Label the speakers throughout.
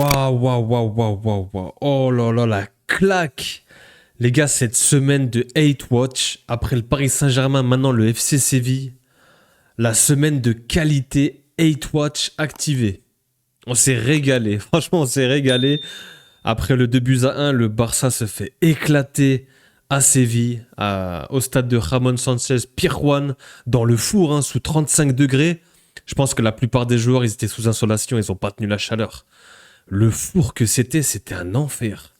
Speaker 1: Waouh, waouh, waouh, waouh, waouh, waouh. Oh là là, la claque. Les gars, cette semaine de Hate Watch, après le Paris Saint-Germain, maintenant le FC Séville, la semaine de qualité Hate Watch activée. On s'est régalé, franchement, on s'est régalé. Après le 2-1, le Barça se fait éclater à Séville, au stade de Ramon Sanchez Pizjuán, dans le four, hein, sous 35 degrés. Je pense que la plupart des joueurs, ils étaient sous insolation, ils n'ont pas tenu la chaleur. Le four que c'était un enfer.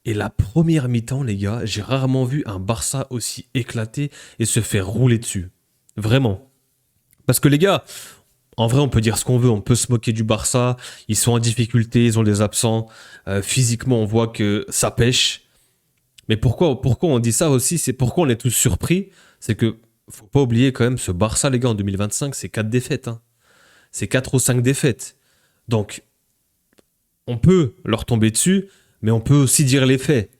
Speaker 1: Et la première mi-temps, les gars, j'ai rarement vu un Barça aussi éclaté et se faire rouler dessus. Vraiment. Parce que les gars, en vrai, on peut dire ce qu'on veut, on peut se moquer du Barça. Ils sont en difficulté, ils ont des absents. Physiquement, on voit que ça pêche. Mais pourquoi on dit ça aussi? C'est pourquoi on est tous surpris. C'est que, faut pas oublier quand même, ce Barça, les gars, en 2025, c'est 4 défaites. Hein. C'est 4 ou 5 défaites. Donc, on peut leur tomber dessus, mais on peut aussi dire les faits.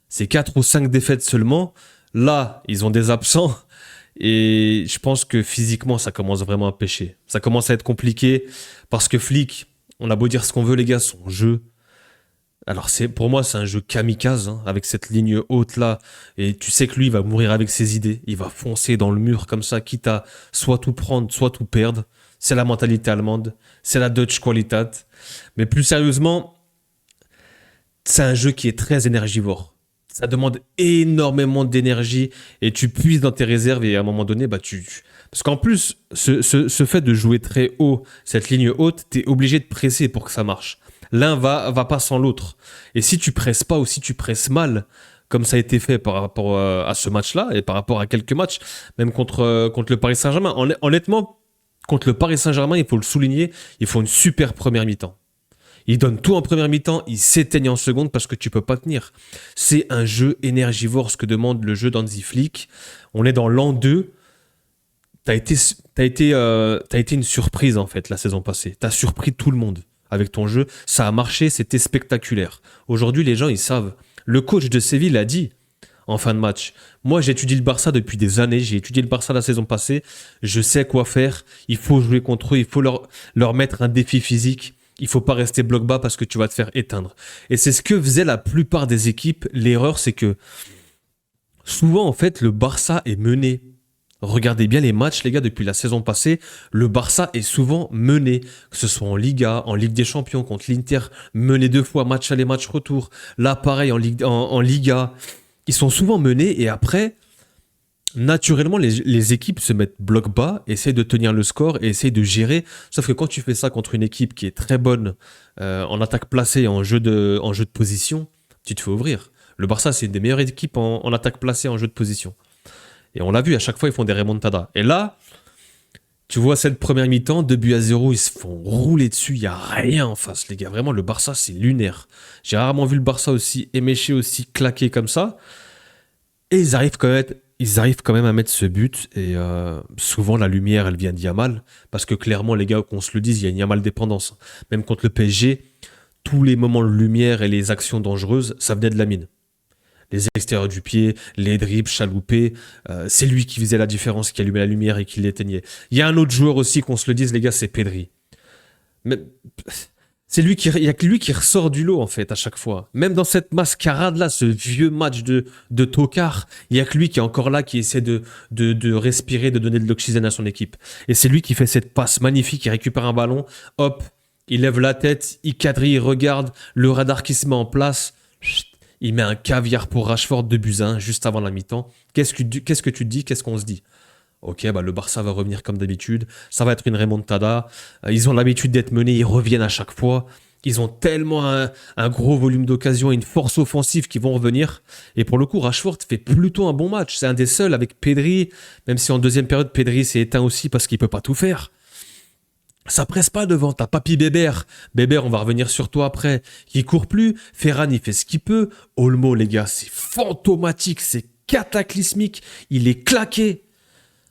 Speaker 1: C'est 4 ou 5 défaites seulement. Là, ils ont des absents. Et je pense que physiquement, ça commence vraiment à pêcher. Ça commence à être compliqué parce que Flick, on a beau dire ce qu'on veut, les gars, son jeu. Alors, pour moi, c'est un jeu kamikaze, hein, avec cette ligne haute là. Et tu sais que lui, il va mourir avec ses idées. Il va foncer dans le mur comme ça, quitte à soit tout prendre, soit tout perdre. C'est la mentalité allemande. C'est la Dutch Qualität. Mais plus sérieusement, c'est un jeu qui est très énergivore. Ça demande énormément d'énergie et tu puises dans tes réserves et à un moment donné, parce qu'en plus, ce fait de jouer très haut, cette ligne haute, t'es obligé de presser pour que ça marche. L'un va pas sans l'autre. Et si tu presses pas ou si tu presses mal, comme ça a été fait par rapport à ce match-là et par rapport à quelques matchs, même contre le Paris Saint-Germain, honnêtement, contre le Paris Saint-Germain, il faut le souligner, il faut une super première mi-temps. Ils donnent tout en première mi-temps, ils s'éteignent en seconde parce que tu peux pas tenir. C'est un jeu énergivore, ce que demande le jeu d'Hansi Flick. On est dans l'an 2. T'as été une surprise en fait la saison passée. T'as surpris tout le monde avec ton jeu. Ça a marché, c'était spectaculaire. Aujourd'hui, les gens, ils savent. Le coach de Séville l'a dit en fin de match. Moi, j'étudie le Barça depuis des années. J'ai étudié le Barça la saison passée. Je sais quoi faire. Il faut jouer contre eux. Il faut leur mettre un défi physique. Il faut pas rester bloc bas parce que tu vas te faire éteindre. Et c'est ce que faisaient la plupart des équipes. L'erreur, c'est que souvent, en fait, le Barça est mené. Regardez bien les matchs, les gars, depuis la saison passée. Le Barça est souvent mené. Que ce soit en Liga, en Ligue des Champions, contre l'Inter, mené 2 fois, match aller, match retour. Là, pareil, en Liga. Ils sont souvent menés et après, naturellement, les équipes se mettent bloc bas, essayent de tenir le score et essayent de gérer. Sauf que quand tu fais ça contre une équipe qui est très bonne en attaque placée et en jeu de position, tu te fais ouvrir. Le Barça, c'est une des meilleures équipes en attaque placée en jeu de position. Et on l'a vu, à chaque fois, ils font des remontadas. Et là, tu vois cette première mi-temps, 2-0, ils se font rouler dessus, il n'y a rien en face, les gars. Vraiment, le Barça, c'est lunaire. J'ai rarement vu le Barça aussi éméché, aussi claqué comme ça. Et ils arrivent quand même à mettre ce but. Et souvent, la lumière, elle vient de Yamal. Parce que clairement, les gars, qu'on se le dise, il y a une Yamal dépendance. Même contre le PSG, tous les moments de lumière et les actions dangereuses, ça venait de Lamine. Les extérieurs du pied, les dribbles, chaloupés, c'est lui qui faisait la différence, qui allumait la lumière et qui l'éteignait. Il y a un autre joueur aussi, qu'on se le dise, les gars, c'est Pedri. Mais il y a que lui qui ressort du lot, en fait, à chaque fois. Même dans cette mascarade-là, ce vieux match de tocard, il y a que lui qui est encore là, qui essaie de respirer, de donner de l'oxygène à son équipe. Et c'est lui qui fait cette passe magnifique, il récupère un ballon, hop, il lève la tête, il quadrille, il regarde, le radar qui se met en place, il met un caviar pour Rashford de Buzyn juste avant la mi-temps. Qu'est-ce que tu te dis? Qu'est-ce qu'on se dit? Ok, le Barça va revenir comme d'habitude. Ça va être une remontada. Ils ont l'habitude d'être menés, ils reviennent à chaque fois. Ils ont tellement un gros volume d'occasion et une force offensive qui vont revenir. Et pour le coup, Rashford fait plutôt un bon match. C'est un des seuls avec Pedri, même si en deuxième période, Pedri s'est éteint aussi parce qu'il peut pas tout faire. Ça presse pas devant, t'as Papy Bébert. Bébert, on va revenir sur toi après. Qui court plus. Ferran, il fait ce qu'il peut. Olmo, les gars, c'est fantomatique, c'est cataclysmique. Il est claqué.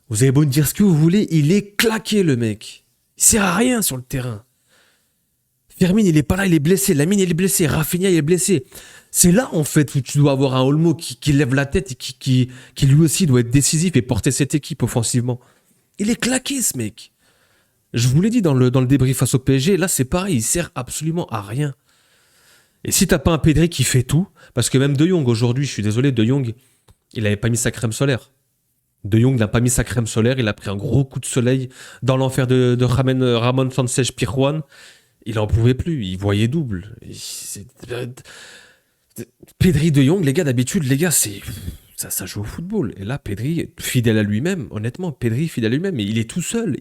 Speaker 1: Vous avez beau me dire ce que vous voulez, il est claqué, le mec. Il sert à rien sur le terrain. Fermin, il est pas là, il est blessé. Lamine, il est blessé. Rafinha, il est blessé. C'est là, en fait, où tu dois avoir un Olmo qui lève la tête et qui lui aussi doit être décisif et porter cette équipe offensivement. Il est claqué, ce mec. Je vous l'ai dit dans le débrief face au PSG, là c'est pareil, il sert absolument à rien. Et si t'as pas un Pedri qui fait tout, parce que même De Jong aujourd'hui, je suis désolé, De Jong, il avait pas mis sa crème solaire. De Jong n'a pas mis sa crème solaire, il a pris un gros coup de soleil dans l'enfer de Ramon Sanchez Pizjuan. Il en pouvait plus, il voyait double. Pedri De Jong, les gars, d'habitude, les gars, ça joue au football. Et là, Pedri, fidèle à lui-même, honnêtement, Pedri, fidèle à lui-même, mais il est tout seul.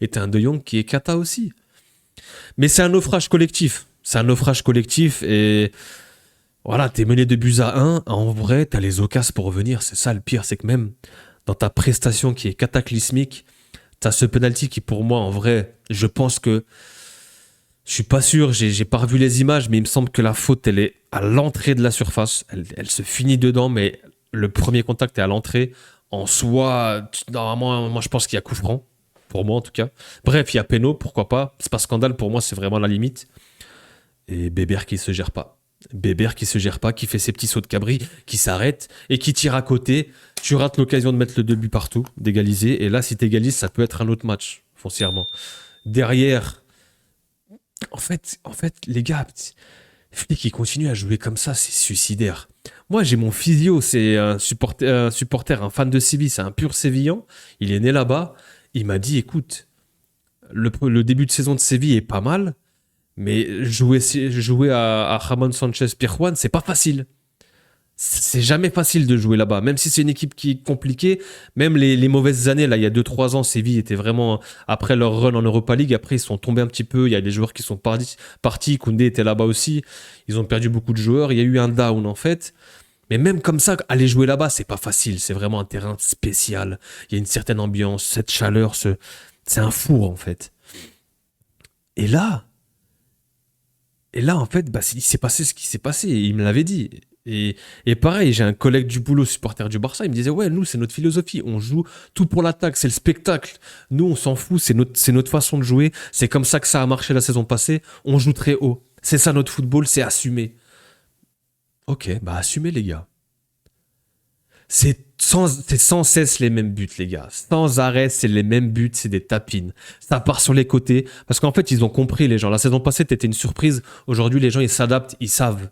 Speaker 1: Et t'as un De Jong qui est cata aussi. Mais c'est un naufrage collectif. C'est un naufrage collectif et voilà, t'es mené de buts à 1. En vrai, t'as les occasions pour revenir. C'est ça le pire, c'est que même dans ta prestation qui est cataclysmique, t'as ce penalty qui, pour moi, en vrai, je pense que je suis pas sûr, j'ai pas revu les images, mais il me semble que la faute, elle est à l'entrée de la surface. Elle se finit dedans, mais le premier contact est à l'entrée. En soi, normalement, moi, je pense qu'il y a coup franc. Pour moi, en tout cas. Bref, il y a péno, pourquoi pas. C'est pas scandale, pour moi, c'est vraiment la limite. Et Bébert qui se gère pas. Bébert qui se gère pas, qui fait ses petits sauts de cabri, qui s'arrête et qui tire à côté. Tu rates l'occasion de mettre le 2 buts partout, d'égaliser. Et là, si t'égalises, ça peut être un autre match, foncièrement. Derrière, en fait, les gars, Flick qui continue à jouer comme ça, c'est suicidaire. Moi, j'ai mon physio, c'est un supporter, un fan de Séville, c'est un pur Sévillan. Il est né là-bas. Il m'a dit, écoute, le début de saison de Séville est pas mal, mais jouer à Ramon Sanchez Pizjuan, c'est pas facile. C'est jamais facile de jouer là-bas, même si c'est une équipe qui est compliquée. Même les mauvaises années, là, il y a 2 3 ans, Séville était vraiment, après leur run en Europa League, après ils sont tombés un petit peu, il y a des joueurs qui sont partis, Koundé était là-bas aussi, ils ont perdu beaucoup de joueurs, il y a eu un down en fait. Mais même comme ça, aller jouer là-bas, c'est pas facile, c'est vraiment un terrain spécial. Il y a une certaine ambiance, cette chaleur, c'est un four en fait. Et là, en fait, bah, il s'est passé ce qui s'est passé. Et il me l'avait dit. Et pareil, j'ai un collègue du boulot, supporter du Barça, il me disait, ouais, nous, c'est notre philosophie. On joue tout pour l'attaque, c'est le spectacle. Nous, on s'en fout, c'est notre façon de jouer. C'est comme ça que ça a marché la saison passée. On joue très haut. C'est ça notre football, c'est assumer. Ok, bah assumez les gars. C'est sans cesse les mêmes buts, les gars. Sans arrêt, c'est les mêmes buts, c'est des tapines. Ça part sur les côtés. Parce qu'en fait, ils ont compris, les gens. La saison passée, t'étais une surprise. Aujourd'hui, les gens, ils s'adaptent, ils savent.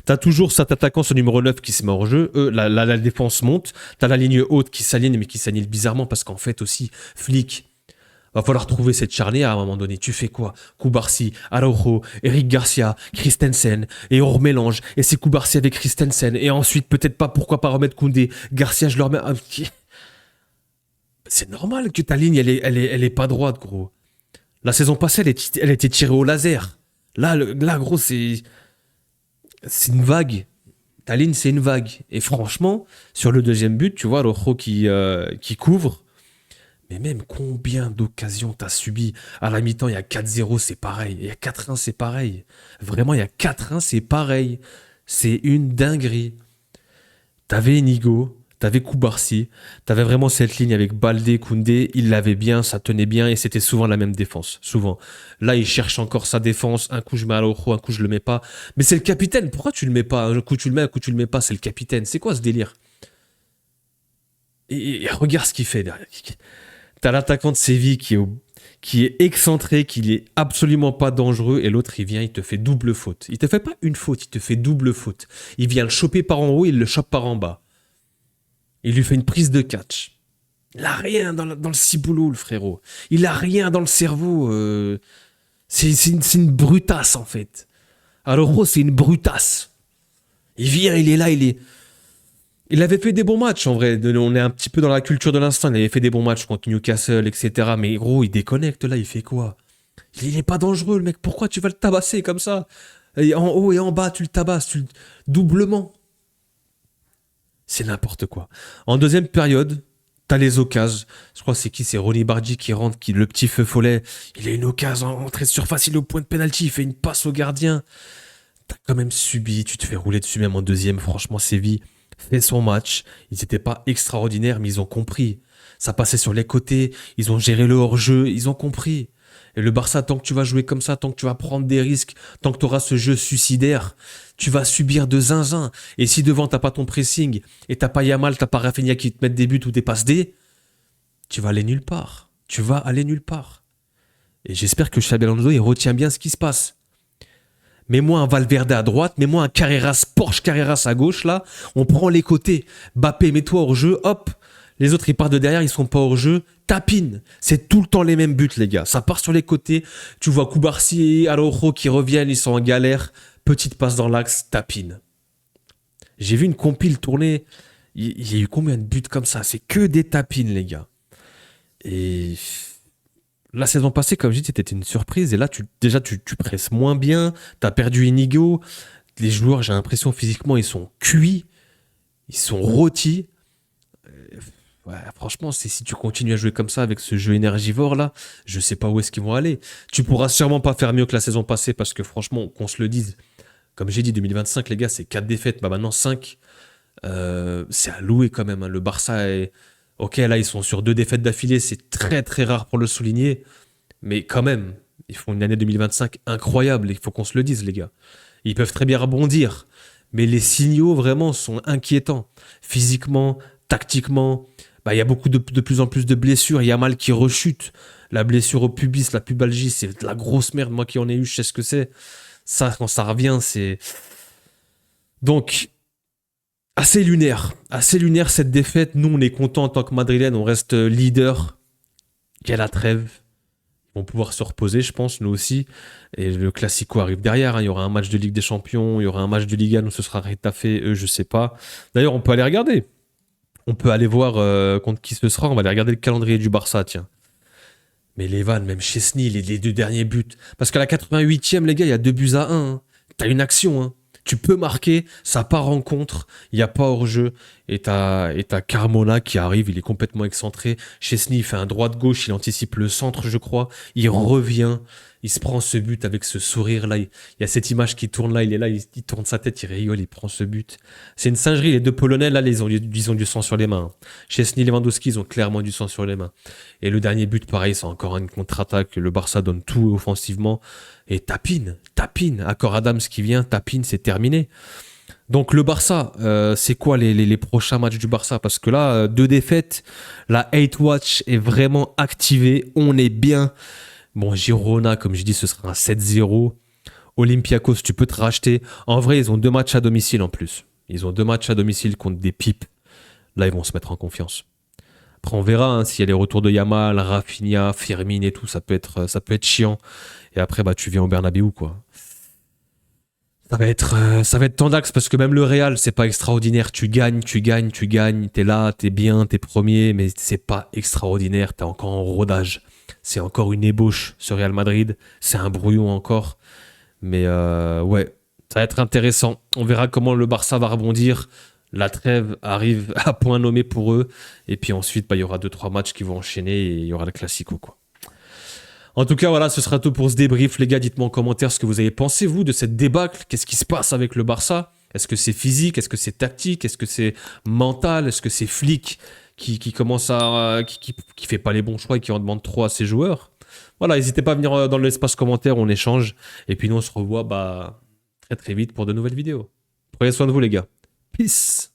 Speaker 1: T'as toujours cet attaquant, ce numéro 9 qui se met hors jeu. La défense monte. T'as la ligne haute qui s'aligne, mais qui s'aligne bizarrement parce qu'en fait aussi, Flick, va falloir trouver cette charnière à un moment donné. Tu fais quoi? Koubarsi, Araujo, Eric Garcia, Christensen, et on remélange. Et c'est Koubarsi avec Christensen. Et ensuite, peut-être pas, pourquoi pas remettre Koundé. Garcia, je le remets. C'est normal que ta ligne, elle est pas droite, gros. La saison passée, elle était tirée au laser. Là, gros, c'est une vague. Ta ligne, c'est une vague. Et franchement, sur le deuxième but, tu vois, Rojo qui couvre. Mais même combien d'occasions t'as subi à la mi-temps, il y a 4-0, c'est pareil. Il y a 4-1, c'est pareil. Vraiment, il y a 4-1, c'est pareil. C'est une dinguerie. T'avais Inigo, t'avais Koubarsi, t'avais vraiment cette ligne avec Baldé, Koundé, il l'avait bien, ça tenait bien et c'était souvent la même défense. Souvent. Là, il cherche encore sa défense. Un coup, je mets Araujo, un coup, je le mets pas. Mais c'est le capitaine. Pourquoi tu le mets pas? Un coup, tu le mets, un coup, tu le mets pas. C'est le capitaine. C'est quoi ce délire? Et regarde ce qu'il fait derrière. T'as l'attaquant de Séville qui est excentré, qui est absolument pas dangereux, et l'autre, il vient, il te fait double faute. Il te fait pas une faute, il te fait double faute. Il vient le choper par en haut, il le chope par en bas. Il lui fait une prise de catch. Il a rien dans le ciboulot, le frérot. Il a rien dans le cerveau. C'est une brutasse, en fait. Alors, c'est une brutasse. Il vient, il est là, il avait fait des bons matchs en vrai. On est un petit peu dans la culture de l'instant. Il avait fait des bons matchs contre Newcastle, etc. Mais gros, il déconnecte là. Il fait quoi? Il est pas dangereux, le mec. Pourquoi tu vas le tabasser comme ça? Et en haut et en bas, tu le tabasses doublement. C'est n'importe quoi. En deuxième période, t'as les occasions. Je crois que c'est qui? C'est Ronny Bardi qui rentre, le petit feu follet. Il a une occasion en entrée de surface. Il est au point de pénalty. Il fait une passe au gardien. T'as quand même subi. Tu te fais rouler dessus même en deuxième. Franchement, Séville fait son match. Ils n'étaient pas extraordinaires, mais ils ont compris. Ça passait sur les côtés, ils ont géré le hors-jeu, ils ont compris. Et le Barça, tant que tu vas jouer comme ça, tant que tu vas prendre des risques, tant que tu auras ce jeu suicidaire, tu vas subir de zinzin. Et si devant, t'as pas ton pressing, et t'as pas Yamal, t'as pas Rafinha qui te mettent des buts ou des passes D, tu vas aller nulle part. Tu vas aller nulle part. Et j'espère que Xabi Alonso, il retient bien ce qui se passe. Mets-moi un Valverde à droite, mets-moi un Carreras, Porsche Carreras à gauche, là. On prend les côtés. Bappé, mets-toi hors jeu, hop. Les autres, ils partent de derrière, ils sont pas hors jeu. Tapine. C'est tout le temps les mêmes buts, les gars. Ça part sur les côtés. Tu vois Koubarsi et Araujo qui reviennent, ils sont en galère. Petite passe dans l'axe, tapine. J'ai vu une compile tourner. Il y a eu combien de buts comme ça? C'est que des tapines, les gars. Et la saison passée, comme je dis, c'était une surprise. Et là, tu presses moins bien. T'as perdu Inigo. Les joueurs, j'ai l'impression, physiquement, ils sont cuits. Ils sont rôtis. Ouais, franchement, si tu continues à jouer comme ça avec ce jeu énergivore là, je sais pas où est-ce qu'ils vont aller. Tu pourras sûrement pas faire mieux que la saison passée parce que franchement, qu'on se le dise, comme j'ai dit, 2025, les gars, c'est 4 défaites, bah maintenant 5. C'est à louer quand même, hein. Le Barça est. Ok, là, ils sont sur 2 défaites d'affilée, c'est très très rare pour le souligner, mais quand même, ils font une année 2025 incroyable, il faut qu'on se le dise, les gars. Ils peuvent très bien rebondir, mais les signaux vraiment sont inquiétants. Physiquement, tactiquement, bah, il y a de plus en plus de blessures. Il y a Yamal qui rechute. La blessure au pubis, la pubalgie, c'est de la grosse merde. Moi qui en ai eu, je sais ce que c'est. Ça, quand ça revient, c'est. Donc, assez lunaire. Assez lunaire cette défaite. Nous, on est content en tant que Madrilène. On reste leader. Il y a la trêve. Ils vont pouvoir se reposer, je pense, nous aussi. Et le Classico arrive derrière, hein. Il y aura un match de Ligue des Champions. Il y aura un match de Liga où ce sera rétafé. Eux, je sais pas. D'ailleurs, on peut aller regarder. On peut aller voir contre qui ce sera. On va aller regarder le calendrier du Barça, tiens. Mais les vannes, même Chesney, les 2 derniers buts. Parce qu'à la 88e, les gars, il y a 2 buts à 1. Hein. T'as une action, hein. Tu peux marquer, ça part en contre, il n'y a pas hors-jeu. Et t'as Carmona qui arrive, il est complètement excentré. Chesney, il fait un droite-gauche, il anticipe le centre, je crois. Il revient, il se prend ce but avec ce sourire là. Il y a cette image qui tourne là, il est là, il tourne sa tête, il rigole, il prend ce but. C'est une singerie, les 2 Polonais là, ils ont du sang sur les mains. Chesney, Lewandowski, ils ont clairement du sang sur les mains. Et le dernier but, pareil, c'est encore une contre-attaque. Le Barça donne tout offensivement. Et tapine. Accord Adams qui vient, tapine, c'est terminé. Donc le Barça, c'est quoi les prochains matchs du Barça? Parce que là, 2 défaites, la hate watch est vraiment activée. On est bien. Bon, Girona, comme je dis, ce sera un 7-0. Olympiakos, tu peux te racheter. En vrai, ils ont 2 matchs à domicile en plus. Ils ont 2 matchs à domicile contre des pipes. Là, ils vont se mettre en confiance. Après, on verra hein, s'il y a les retours de Yamal, Rafinha, Firmine et tout, ça peut être chiant. Et après, bah, tu viens au Bernabéu, quoi. Ça va être tendax parce que même le Real, c'est pas extraordinaire. Tu gagnes. T'es là, t'es bien, t'es premier, mais c'est pas extraordinaire. T'es encore en rodage. C'est encore une ébauche, ce Real Madrid. C'est un brouillon encore. Mais ouais, ça va être intéressant. On verra comment le Barça va rebondir. La trêve arrive à point nommé pour eux. Et puis ensuite, bah, il y aura 2-3 matchs qui vont enchaîner et il y aura le Classico, quoi. En tout cas, voilà, ce sera tout pour ce débrief. Les gars, dites-moi en commentaire ce que vous avez pensé, vous, de cette débâcle. Qu'est-ce qui se passe avec le Barça? Est-ce que c'est physique? Est-ce que c'est tactique? Est-ce que c'est mental? Est-ce que c'est Flick qui commence à... qui fait pas les bons choix et qui en demande trop à ses joueurs? Voilà, n'hésitez pas à venir dans l'espace commentaire, on échange. Et puis nous, on se revoit bah, très très vite pour de nouvelles vidéos. Prenez soin de vous, les gars. Peace!